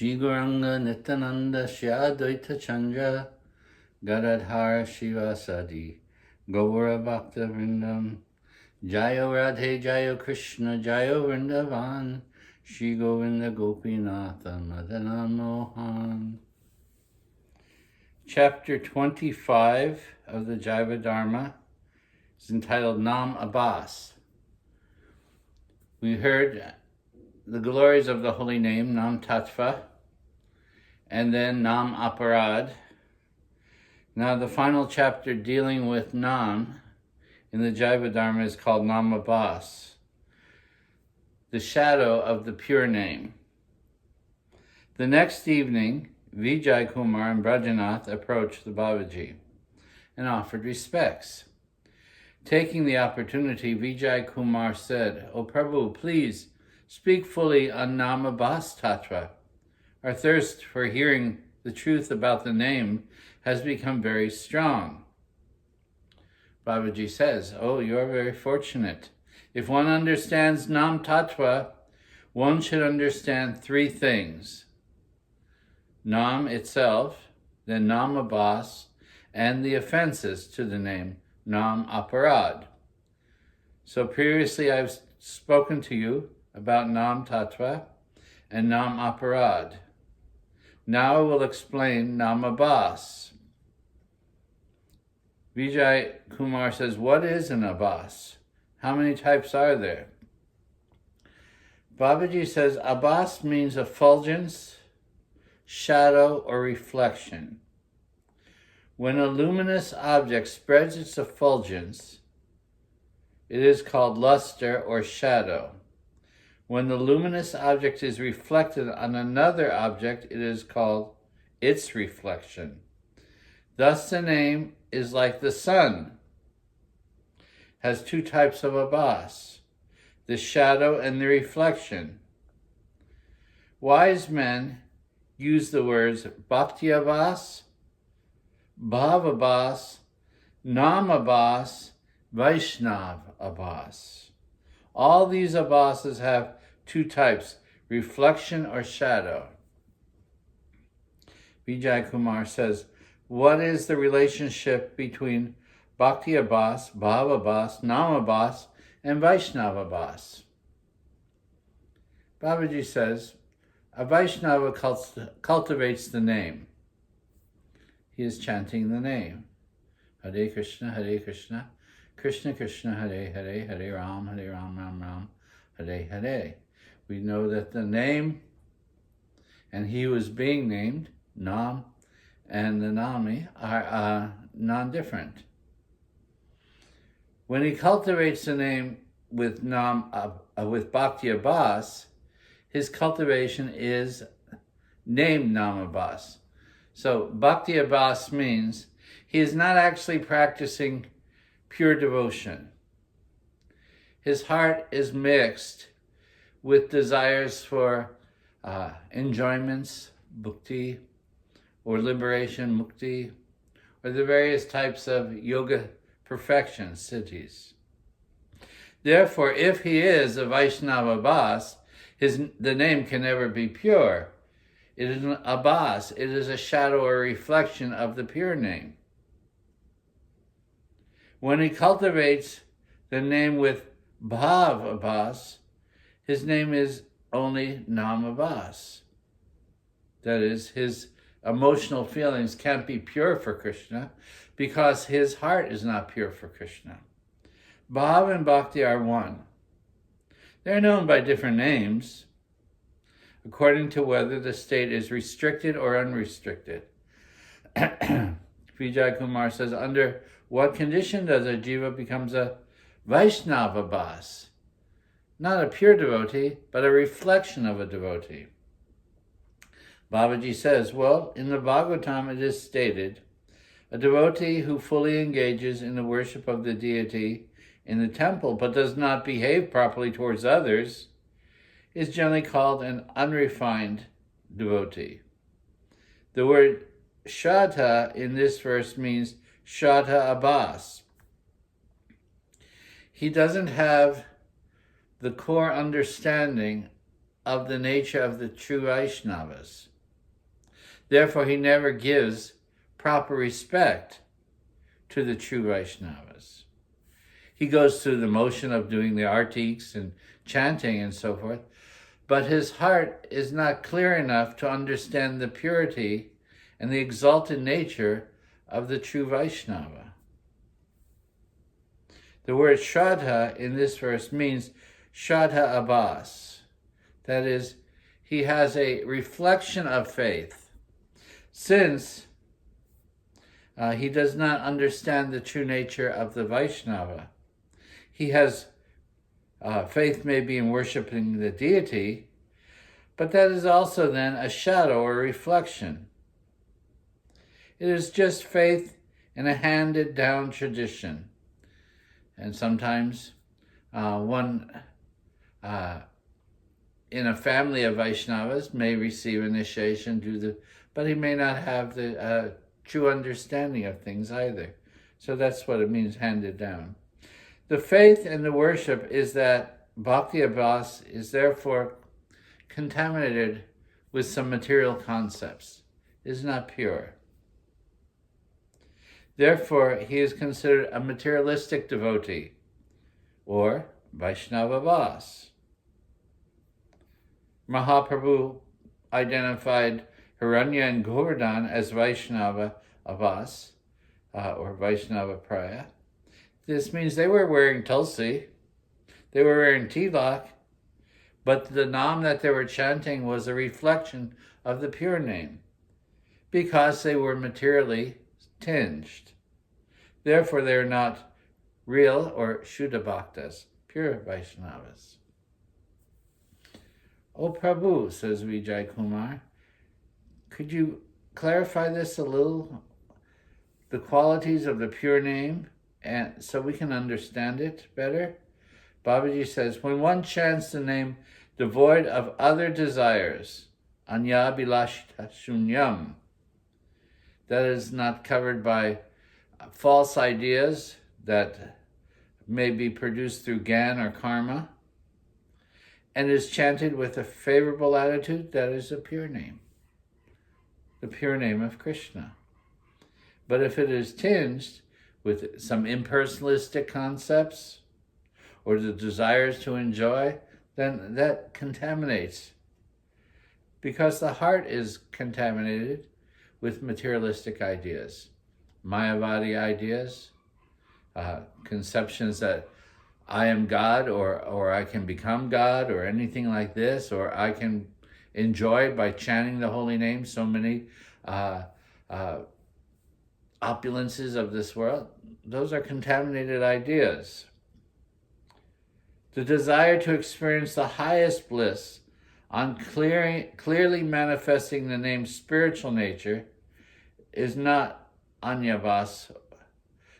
Shri Gauranga Nityananda Shri Advaita Chandra Gadadhara Shiva Sadi Gaura Bhakta Vrindam Jayo Radhe Jayo Krishna Jayo Vrindavan Shri Govinda Gopinatha Madana Mohan. Chapter 25 of the Jaiva Dharma is entitled Nam Abhasa. We heard the glories of the holy name, Nam Tattva, and then Nam Aparad. Now the final chapter dealing with Nam in the Jaiva Dharma is called Nam Abhasa, the shadow of the pure name. The next evening, Vijay Kumar and Brajanath approached the Babaji and offered respects. Taking the opportunity, Vijay Kumar said, "O Prabhu, please speak fully on Nam Abhasa Tattva. Our thirst for hearing the truth about the name has become very strong." Babaji says, "Oh, you are very fortunate. If one understands Nam Tattva, one should understand three things: Nam itself, then Nam Abhasa, and the offenses to the name, Nam Aparad. So previously I've spoken to you about Nam Tattva and Nam Aparad. Now I will explain Nam Abhasa." Vijay Kumar says, "What is an Abhasa? How many types are there?" Babaji says, Abhasa means effulgence, shadow, or reflection. When a luminous object spreads its effulgence, it is called luster or shadow. When the luminous object is reflected on another object, it is called its reflection. Thus the name is like the sun, has two types of Abhasa, the shadow and the reflection. Wise men use the words Bhakti Abhasa, Bhav Abhasa, Nam Abhasa, Vaishnava Abhasa. All these Abhasas have two types, reflection or shadow. Vijay Kumar says, what is the relationship between Bhakti Abhasa, Bhav Abhasa, Nam Abhasa, and Vaishnava Abhasa? Babaji says, a Vaishnava cultivates the name. He is chanting the name. Hare Krishna, Krishna Krishna, Hare Hare, Hare Ram, Ram Ram, Hare Hare. We know that the name and he who is being named, Nam, and the Nami are non-different. When he cultivates the name with Bhakti Abhasa, his cultivation is named Nam Abhasa. So Bhakti Abhasa means he is not actually practicing pure devotion. His heart is mixed with desires for enjoyments, bhukti, or liberation, mukti, or the various types of yoga perfection, siddhis. Therefore, if he is a Vaishnava Abhasa, the name can never be pure. It is an Abhasa, it is a shadow or reflection of the pure name. When he cultivates the name with Bhav Abhasa, his name is only Nam Abhasa. That is, his emotional feelings can't be pure for Krishna because his heart is not pure for Krishna. Bhav and Bhakti are one. They're known by different names according to whether the state is restricted or unrestricted. Vijay Kumar says, under what condition does a jiva becomes a Vaishnava Abhasa? Not a pure devotee, but a reflection of a devotee. Babaji says, well, in the Bhagavatam it is stated, a devotee who fully engages in the worship of the deity in the temple but does not behave properly towards others is generally called an unrefined devotee. The word Shraddha in this verse means Shraddha Abhasa. He doesn't have the core understanding of the nature of the true Vaishnavas. Therefore, he never gives proper respect to the true Vaishnavas. He goes through the motion of doing the artiks and chanting and so forth, but his heart is not clear enough to understand the purity and the exalted nature of the true Vaishnava. The word Shraddha in this verse means Shraddha Abhasa. That is, he has a reflection of faith. Since he does not understand the true nature of the Vaishnava, he has faith maybe in worshiping the deity, but that is also then a shadow or reflection. It is just faith in a handed-down tradition. And sometimes one in a family of Vaishnavas may receive initiation, but he may not have the true understanding of things either. So that's what it means, handed down. The faith and the worship is that Bhakti Abhasa is therefore contaminated with some material concepts. It is not pure. Therefore, he is considered a materialistic devotee, or Vaishnava Abhasa. Mahaprabhu identified Hiranya and Govardhan as Vaishnava Abhasa, or Vaishnava Praya. This means they were wearing tulsi, they were wearing tilak, but the nam that they were chanting was a reflection of the pure name, because they were materially tinged. Therefore, they are not real or Shuddha Bhaktas, pure Vaishnavas. O Prabhu, says Vijay Kumar, could you clarify this a little? The qualities of the pure name, and so we can understand it better? Babaji says, when one chants the name devoid of other desires, anya bilashita shunyam, that is not covered by false ideas that may be produced through gyan or karma, and is chanted with a favorable attitude, that is a pure name, the pure name of Krishna. But if it is tinged with some impersonalistic concepts or the desires to enjoy, then that contaminates, because the heart is contaminated with materialistic ideas, Mayavadi ideas, conceptions that I am God, or I can become God, or anything like this, or I can enjoy by chanting the holy name so many opulences of this world. Those are contaminated ideas. The desire to experience the highest bliss on clearly manifesting the name's spiritual nature is not anyabhas.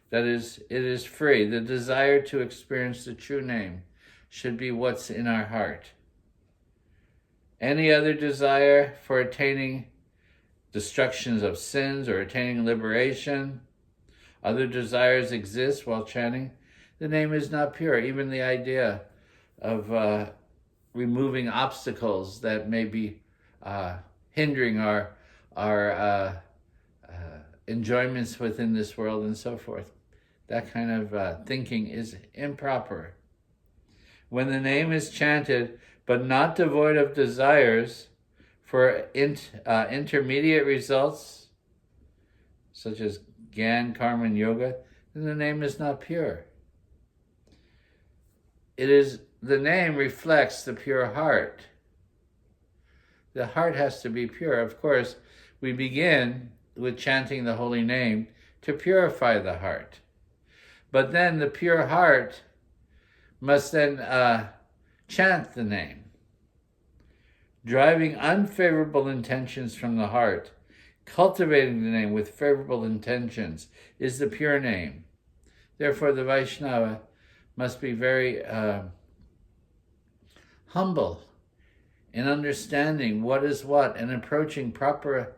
That is, it is free. The desire to experience the true name should be what's in our heart. Any other desire for attaining destructions of sins or attaining liberation, other desires exist while chanting, the name is not pure. Even the idea of removing obstacles that may be hindering our enjoyments within this world and so forth. That kind of thinking is improper. When the name is chanted, but not devoid of desires for intermediate results, such as Gyan, Karma, and Yoga, then the name is not pure. The name reflects the pure heart. The heart has to be pure. Of course, we begin with chanting the holy name to purify the heart. But then the pure heart must then chant the name. Driving unfavorable intentions from the heart, cultivating the name with favorable intentions is the pure name. Therefore, the Vaishnava must be very humble in understanding what is what and approaching proper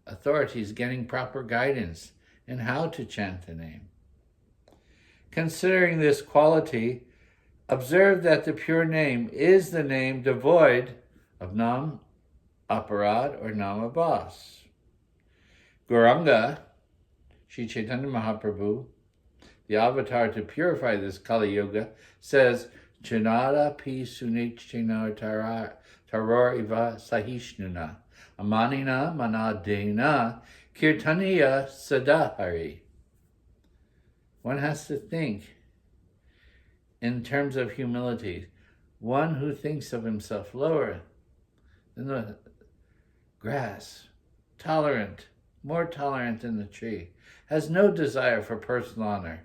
authorities, getting proper guidance in how to chant the name. Considering this quality, observe that the pure name is the name devoid of nam, aparad, or namabas. Gauranga, Sri Chaitanya Mahaprabhu, the avatar to purify this Kali Yuga, says, Chinada pi sunit chinar taror iva sahishnuna, amanina manadena kirtaniya sadahari. One has to think in terms of humility. One who thinks of himself lower than the grass, tolerant, more tolerant than the tree, has no desire for personal honor,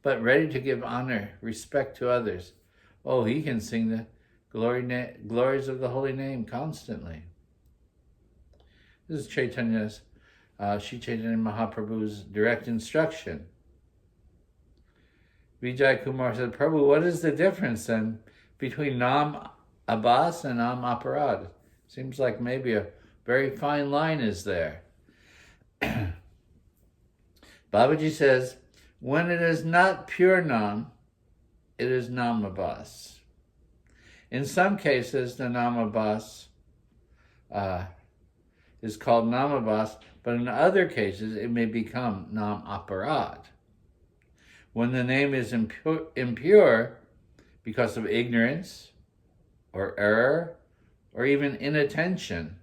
but ready to give honor, respect to others. Oh, he can sing the glories of the holy name constantly. This is Chaitanya's, Sri Chaitanya Mahaprabhu's direct instruction. Vijay Kumar said, Prabhu, what is the difference then between Nam Abhasa and Nam Aparad? Seems like maybe a very fine line is there. Babaji says, when it is not pure Nam, it is Namabhas. In some cases, the Namabhas is called Namabhas, but in other cases, it may become Nam Aparad. When the name is impure because of ignorance or error or even inattention,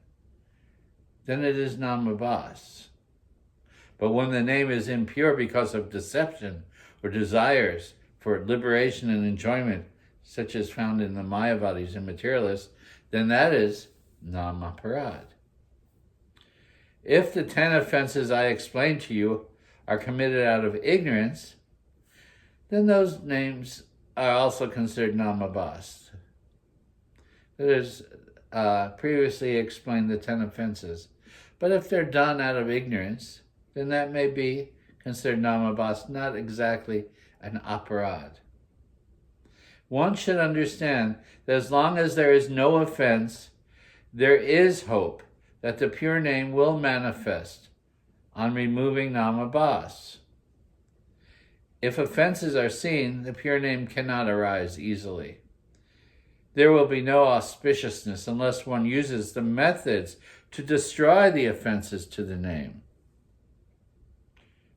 then it is Namabhas. But when the name is impure because of deception or desires for liberation and enjoyment, such as found in the Mayavadis and materialists, then that is Namaparad. If the 10 offenses I explained to you are committed out of ignorance, then those names are also considered Namabhas. That is, previously explained the 10 offenses. But if they're done out of ignorance, then that may be considered Namabhas, not exactly an aparad. One should understand that as long as there is no offense, there is hope that the pure name will manifest on removing Namabhas. If offenses are seen, the pure name cannot arise easily. There will be no auspiciousness unless one uses the methods to destroy the offenses to the name.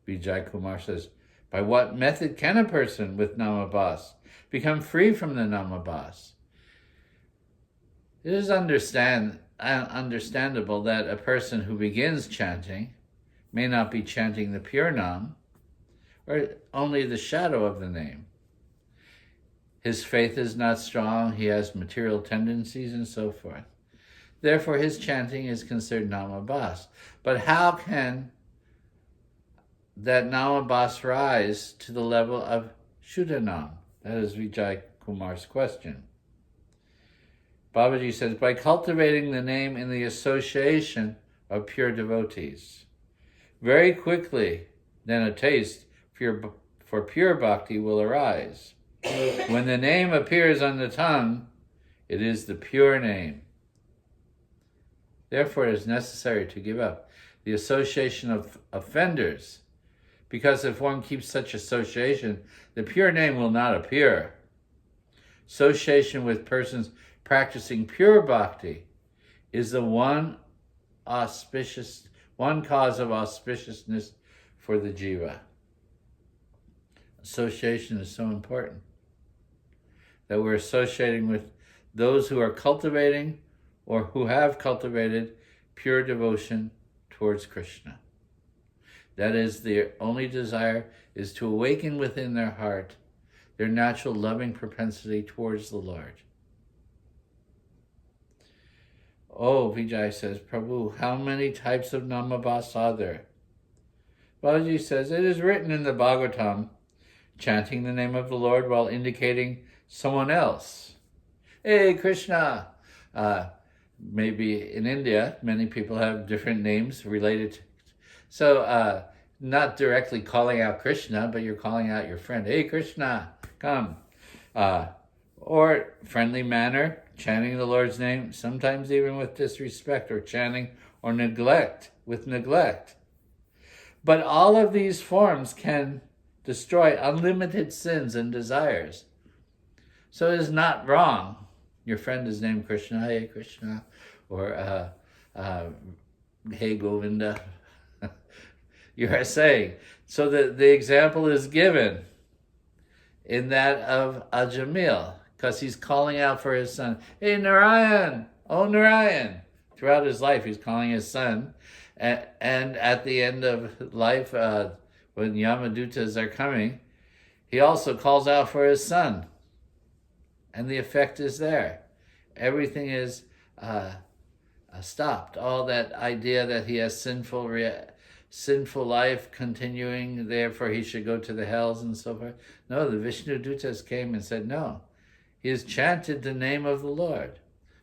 Vijay Kumar says, by what method can a person with Namabhas become free from the Namabhas? It is understandable that a person who begins chanting may not be chanting the pure Nam, or only the shadow of the name. His faith is not strong, he has material tendencies, and so forth. Therefore, his chanting is considered Namabhas. But how can that Namabhas rise to the level of Shuddhanam? That is Vijay Kumar's question. Babaji says, by cultivating the name in the association of pure devotees. Very quickly, then a taste for pure bhakti will arise. When the name appears on the tongue, it is the pure name. Therefore, it is necessary to give up the association of offenders, because if one keeps such association, the pure name will not appear. Association with persons practicing pure bhakti is the one cause of auspiciousness for the jiva. Association is so important, that we're associating with those who are cultivating or who have cultivated pure devotion towards Krishna. That is, their only desire is to awaken within their heart their natural loving propensity towards the Lord. Oh, Vijay says, Prabhu, how many types of Namabhas are there? Babaji says, it is written in the Bhagavatam, chanting the name of the Lord while indicating someone else. Hey, Krishna! Maybe in India, many people have different names related to. So, not directly calling out Krishna, but you're calling out your friend. Hey, Krishna, come. Or friendly manner, chanting the Lord's name, sometimes even with disrespect, or chanting or with neglect. But all of these forms can destroy unlimited sins and desires. So it is not wrong. Your friend is named Krishna, hey Krishna, or Hey Govinda, you are saying. So the example is given in that of Ajamil, because he's calling out for his son. Hey Narayan, oh Narayan. Throughout his life, he's calling his son. And at the end of life, when Yamadutas are coming, he also calls out for his son. And the effect is there. Everything is stopped. All that idea that he has sinful life continuing, therefore he should go to the hells and so forth. No, the Vishnu Dutas came and said, no. He has chanted the name of the Lord.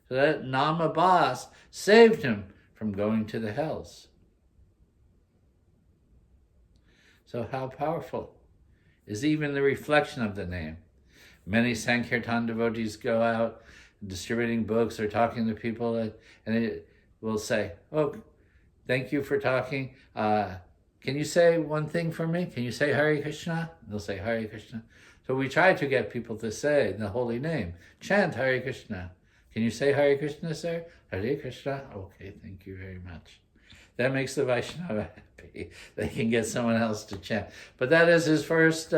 So that Nam Abhasa saved him from going to the hells. So how powerful is even the reflection of the name? Many Sankirtan devotees go out distributing books or talking to people, and it will say, oh, thank you for talking. Can you say one thing for me? Can you say Hare Krishna? They'll say Hare Krishna. So we try to get people to say the holy name. Chant Hare Krishna. Can you say Hare Krishna, sir? Hare Krishna? Okay, thank you very much. That makes the Vaishnava happy. They can get someone else to chant. But that is his first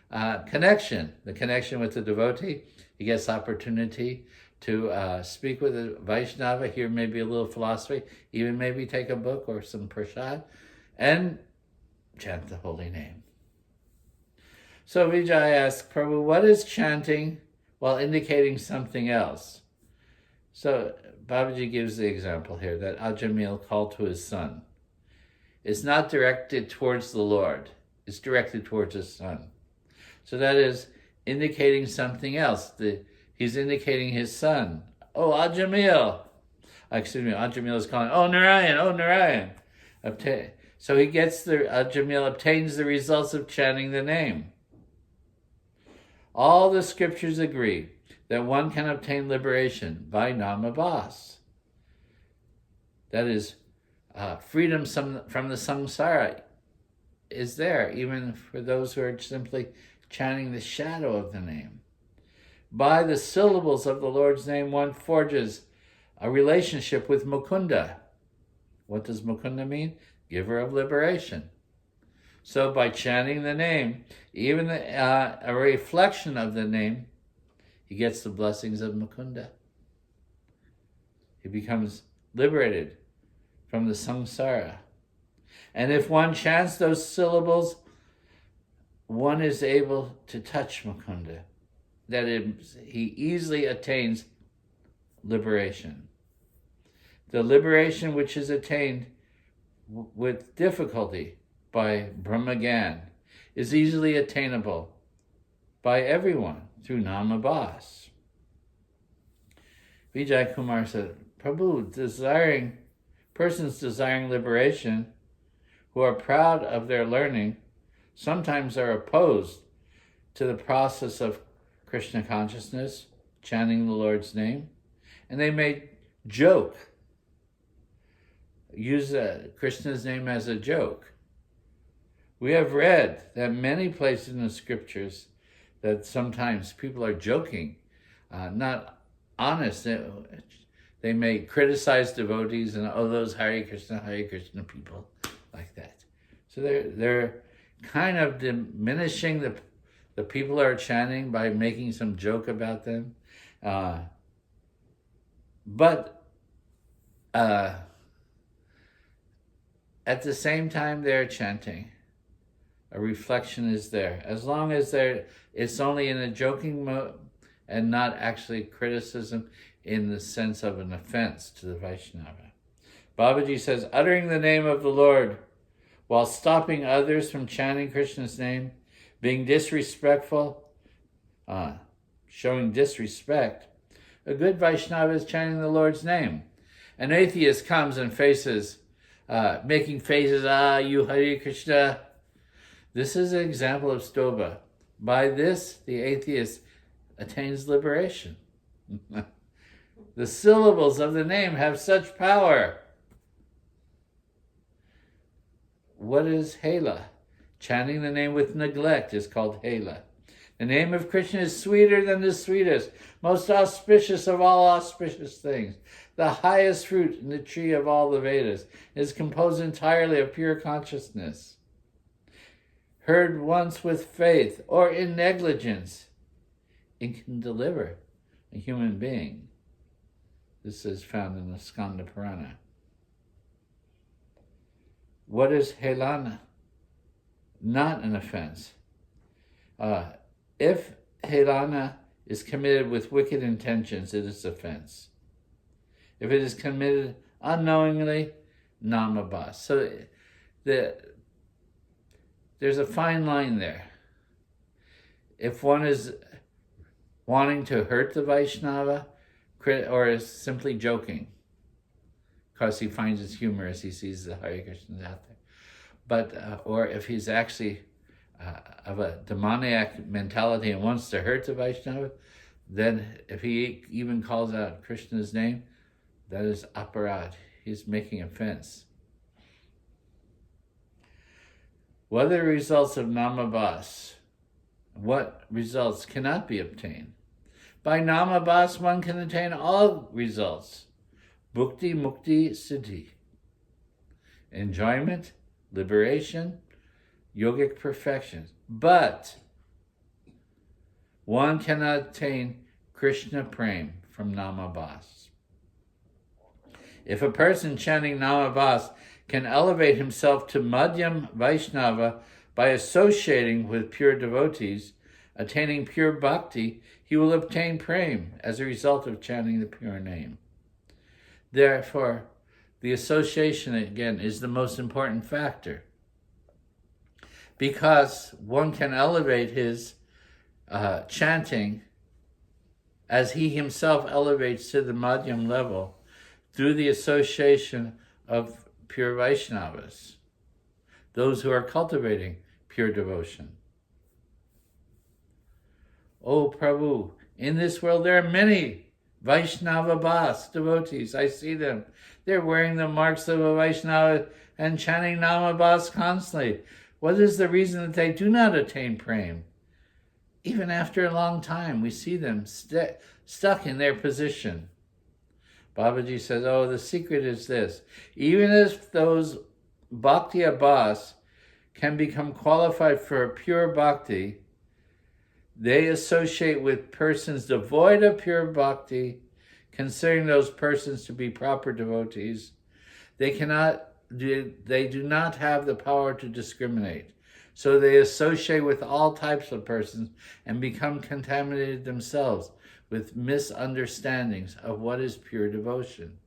connection, the connection with the devotee. He gets opportunity to speak with a Vaishnava, hear maybe a little philosophy, even maybe take a book or some prasad, and chant the holy name. So Vijay asks, Prabhu, what is chanting while indicating something else? So Babaji gives the example here that Ajamil called to his son. It's not directed towards the Lord. It's directed towards his son. So that is indicating something else. He's indicating his son. Oh, Ajamil. Ajamil is calling, oh, Narayan. So he Ajamil obtains the results of chanting the name. All the scriptures agree that one can obtain liberation by Nam Abhasa. That is, freedom from the samsara is there, even for those who are simply chanting the shadow of the name. By the syllables of the Lord's name, one forges a relationship with Mukunda. What does Mukunda mean? Giver of liberation. So by chanting the name, even a reflection of the name, he gets the blessings of Mukunda. He becomes liberated from the samsara. And if one chants those syllables, one is able to touch Mukunda. That is, he easily attains liberation. The liberation which is attained with difficulty by Brahmagyan is easily attainable by everyone through Nam Abhasa. Vijay Kumar said, Prabhu, persons desiring liberation who are proud of their learning sometimes are opposed to the process of Krishna consciousness, chanting the Lord's name, and they may use Krishna's name as a joke. We have read that many places in the scriptures that sometimes people are joking, not honest. They may criticize devotees and, oh, those Hare Krishna people, like that. So they're kind of diminishing the people who are chanting by making some joke about them. But at the same time they're chanting, a reflection is there. As long as it's only in a joking mode and not actually criticism in the sense of an offense to the Vaishnava. Babaji says, uttering the name of the Lord while stopping others from chanting Krishna's name, being disrespectful, showing disrespect, a good Vaishnava is chanting the Lord's name. An atheist comes and making faces, you Hare Krishna. This is an example of stoba. By this, the atheist attains liberation. The syllables of the name have such power. What is hela? Chanting the name with neglect is called hela. The name of Krishna is sweeter than the sweetest, most auspicious of all auspicious things. The highest fruit in the tree of all the Vedas is composed entirely of pure consciousness. Heard once with faith or in negligence, it can deliver a human being. This is found in the Skanda Purana. What is Helana? Not an offense. If Helana is committed with wicked intentions, it is offense. If it is committed unknowingly, namabas. So there's a fine line there. If one is wanting to hurt the Vaishnava, or is simply joking, because he finds it humorous, he sees the Hare Krishnas out there. But, or if he's actually of a demoniac mentality and wants to hurt the Vaishnava, then if he even calls out Krishna's name, that is aparad. He's making offense. What are the results of namabhas? What results cannot be obtained? By namabhas, one can attain all results. Bhukti, mukti, siddhi. Enjoyment, liberation, yogic perfection. But one cannot attain Krishna Prem from namabhas. If a person chanting namabhas can elevate himself to Madhyam Vaishnava by associating with pure devotees, attaining pure bhakti, he will obtain prem as a result of chanting the pure name. Therefore, the association, again, is the most important factor. Because one can elevate his chanting as he himself elevates to the Madhyam level through the association of pure Vaishnavas, those who are cultivating pure devotion. Oh Prabhu, in this world there are many Vaishnava Bhas devotees. I see them. They're wearing the marks of a Vaishnava and chanting Namabhas constantly. What is the reason that they do not attain prem? Even after a long time, we see them stuck in their position. Babaji says, oh, the secret is this. Even if those Bhakti Abhas can become qualified for pure bhakti, they associate with persons devoid of pure bhakti, considering those persons to be proper devotees. They do not have the power to discriminate. So they associate with all types of persons and become contaminated themselves with misunderstandings of what is pure devotion.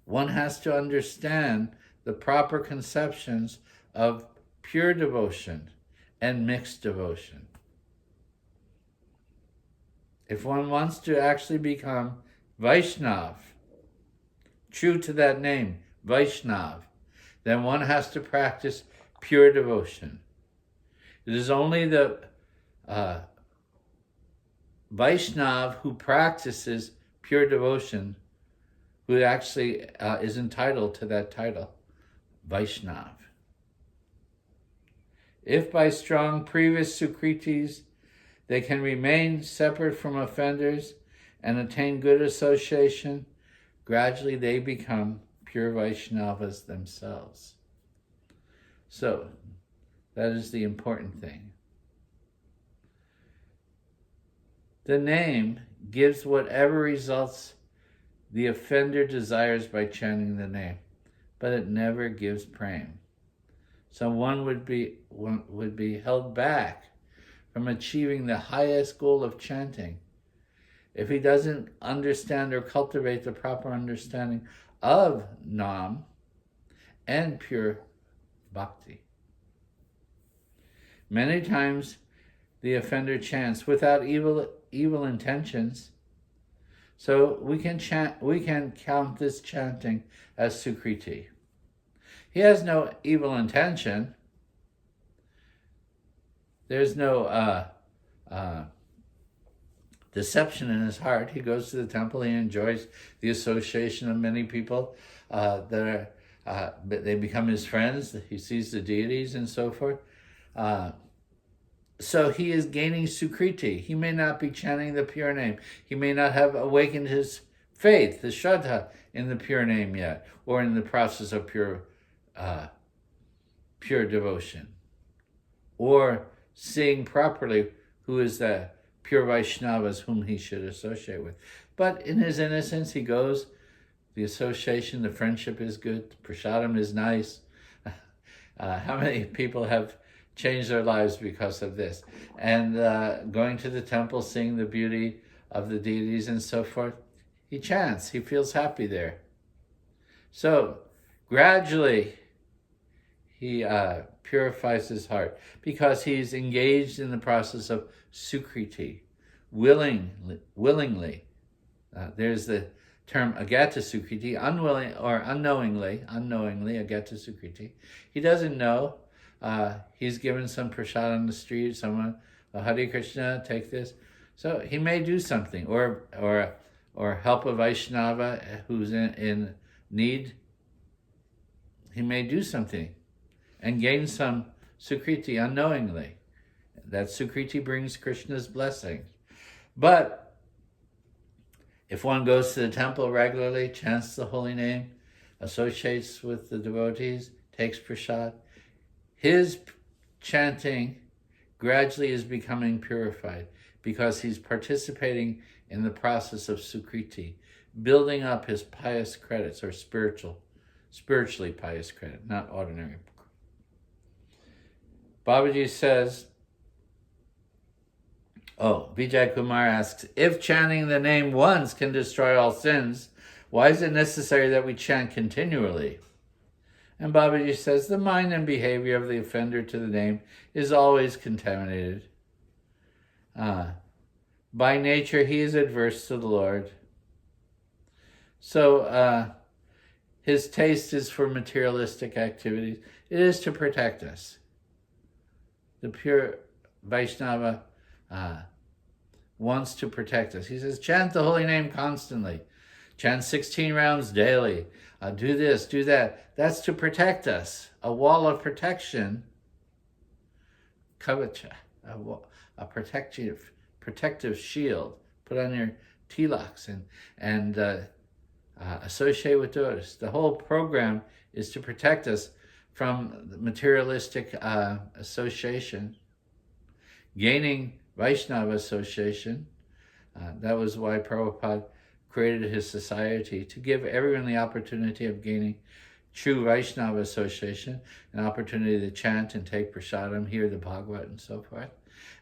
One has to understand the proper conceptions of pure devotion and mixed devotion. If one wants to actually become Vaishnav, true to that name, Vaishnav, then one has to practice pure devotion. It is only the Vaishnav who practices pure devotion who actually is entitled to that title, Vaishnav. If by strong previous sukritis they can remain separate from offenders and attain good association, gradually they become pure Vaishnavas themselves. So, that is the important thing. The name gives whatever results the offender desires by chanting the name, but it never gives prem. So one would be held back from achieving the highest goal of chanting if he doesn't understand or cultivate the proper understanding of Nam and pure bhakti. Many times the offender chants without evil intentions, so we can count this chanting as sukriti. He has no evil intention. There's no deception in his heart. He goes to the temple. He enjoys the association of many people that they become his friends. He sees the deities and so forth. So he is gaining sukriti. He may not be chanting the pure name. He may not have awakened his faith, his shraddha, in the pure name yet, or in the process of pure devotion, or seeing properly who is the pure Vaishnavas whom he should associate with. But in his innocence, he goes. The association, the friendship is good. The prasadam is nice. How many people have changed their lives because of this? And going to the temple, seeing the beauty of the deities and so forth, he chants. He feels happy there. So gradually, he purifies his heart because he's engaged in the process of sukriti, willingly. There's the term agata sukriti, unwilling or unknowingly agata sukriti. He doesn't know. He's given some prasad on the street. Someone, Hare Krishna, take this. So he may do something, or help a Vaishnava who's in need. He may do something and gain some sukriti unknowingly. That sukriti brings Krishna's blessing. But if one goes to the temple regularly, chants the holy name, associates with the devotees, takes prasad, his chanting gradually is becoming purified because he's participating in the process of sukriti, building up his pious credits, or spiritually pious credit, not ordinary. Babaji says, Vijay Kumar asks, if chanting the name once can destroy all sins, why is it necessary that we chant continually? And Babaji says, the mind and behavior of the offender to the name is always contaminated. By nature, he is adverse to the Lord. So his taste is for materialistic activities. It is to protect us. The pure Vaishnava wants to protect us. He says, chant the holy name constantly. Chant 16 rounds daily. Do this, do that. That's to protect us. A wall of protection, kavacha, a protective shield. Put on your tilaks and associate with those. The whole program is to protect us from materialistic association. Gaining Vaishnava association. That was why Prabhupada created his society, to give everyone the opportunity of gaining true Vaishnava association, an opportunity to chant and take prasadam, hear the Bhagavad and so forth,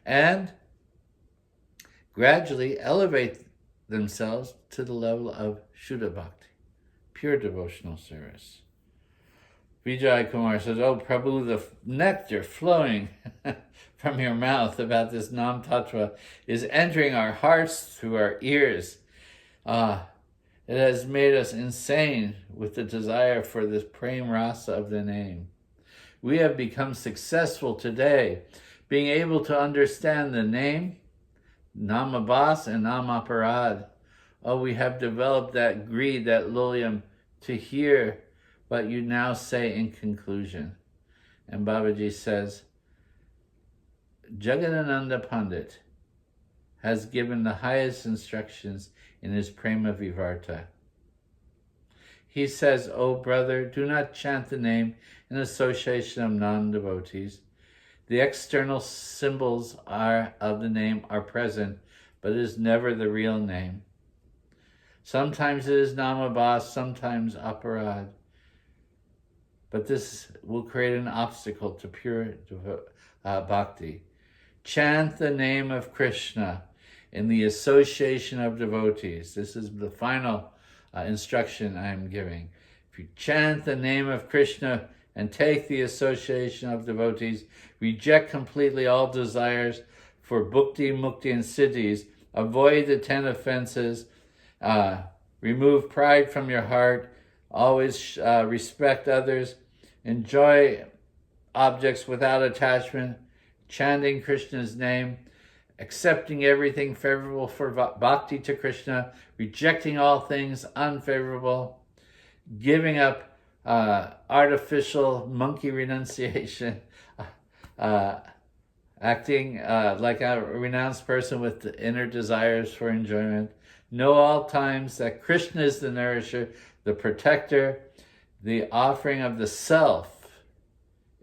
and gradually elevate themselves to the level of Shuddha Bhakti, pure devotional service. Vijay Kumar says, Prabhu, the nectar flowing from your mouth about this Nam Tattva is entering our hearts through our ears. It has made us insane with the desire for this prem rasa of the name. We have become successful today, being able to understand the name, Nam Abhasa and Nam Aparad. We have developed that greed, that loyam, to hear what you now say in conclusion. And Babaji says, Jagadananda Pandit has given the highest instructions in his Prema Vivarta. He says, brother, do not chant the name in association of non-devotees. The external symbols of the name are present, but it is never the real name. Sometimes it is Namabhas, sometimes Aparad. But this will create an obstacle to pure bhakti. Chant the name of Krishna in the association of devotees. This is the final instruction I am giving. If you chant the name of Krishna and take the association of devotees, reject completely all desires for bhukti, mukti, and siddhis, avoid the 10 offenses, remove pride from your heart, always respect others, enjoy objects without attachment, chanting Krishna's name, accepting everything favorable for bhakti to Krishna, rejecting all things unfavorable, giving up artificial monkey renunciation, acting like a renounced person with the inner desires for enjoyment. Know all times that Krishna is the nourisher, the protector, the offering of the self.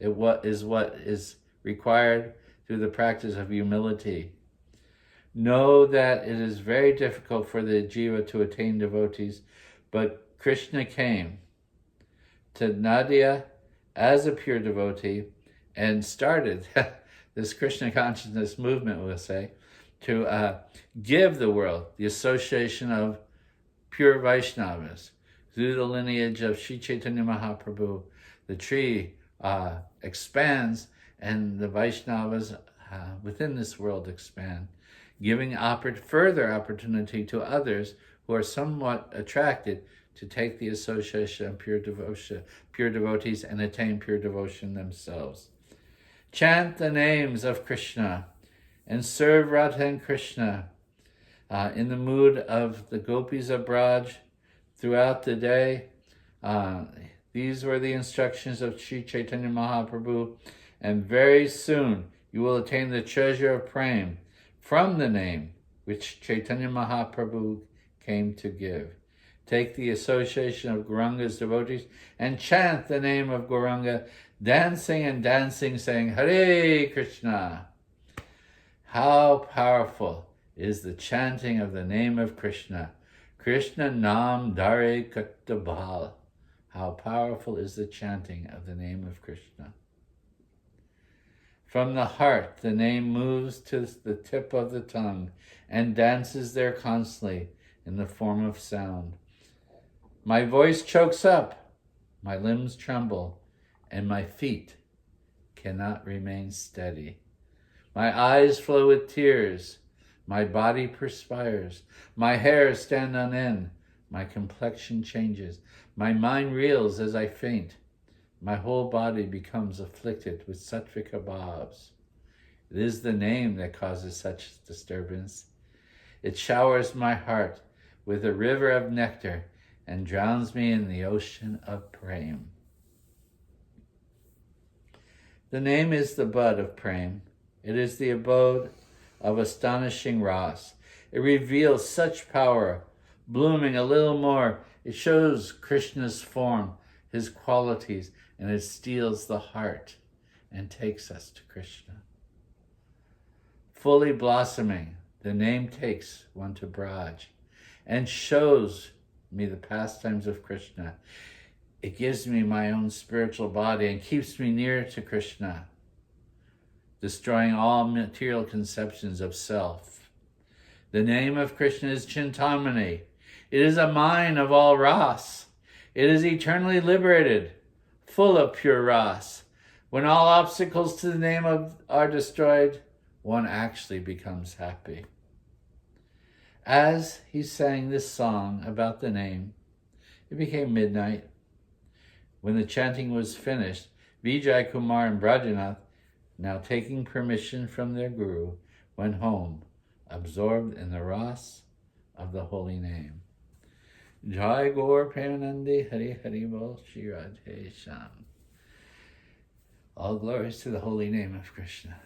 What is required through the practice of humility. Know that it is very difficult for the jiva to attain devotees, but Krishna came to Nadia as a pure devotee and started this Krishna consciousness movement, we'll say, to give the world the association of pure Vaishnavas. Through the lineage of Sri Chaitanya Mahaprabhu, the tree expands and the Vaishnavas within this world expand, giving further opportunity to others who are somewhat attracted to take the association of pure devotees and attain pure devotion themselves. Chant the names of Krishna and serve Radha and Krishna in the mood of the gopis of Braj throughout the day. These were the instructions of Sri Chaitanya Mahaprabhu, and very soon you will attain the treasure of prem from the name which Chaitanya Mahaprabhu came to give. Take the association of Gauranga's devotees and chant the name of Gauranga, dancing and dancing, saying, Hare Krishna. How powerful is the chanting of the name of Krishna. Krishna Nam Dare Kattabal. How powerful is the chanting of the name of Krishna. From the heart, the name moves to the tip of the tongue and dances there constantly in the form of sound. My voice chokes up, my limbs tremble, and my feet cannot remain steady. My eyes flow with tears, my body perspires, my hair stands on end, my complexion changes, my mind reels as I faint, my whole body becomes afflicted with sattvika bhavs. It is the name that causes such disturbance. It showers my heart with a river of nectar and drowns me in the ocean of prem. The name is the bud of prem. It is the abode of astonishing ras. It reveals such power. Blooming a little more, it shows Krishna's form, his qualities, and it steals the heart and takes us to Krishna. Fully blossoming, the name takes one to Braj and shows me the pastimes of Krishna. It gives me my own spiritual body and keeps me near to Krishna, destroying all material conceptions of self. The name of Krishna is Chintamani. It is a mine of all ras. It is eternally liberated, full of pure ras. When all obstacles to the name are destroyed, one actually becomes happy. As he sang this song about the name, it became midnight. When the chanting was finished, Vijay Kumar and Brajanath, now taking permission from their guru, went home, absorbed in the ras of the holy name. Jai Gaur Premanandi Hari Hari Bol Shri Radhe Sham. All glories to the holy name of Krishna.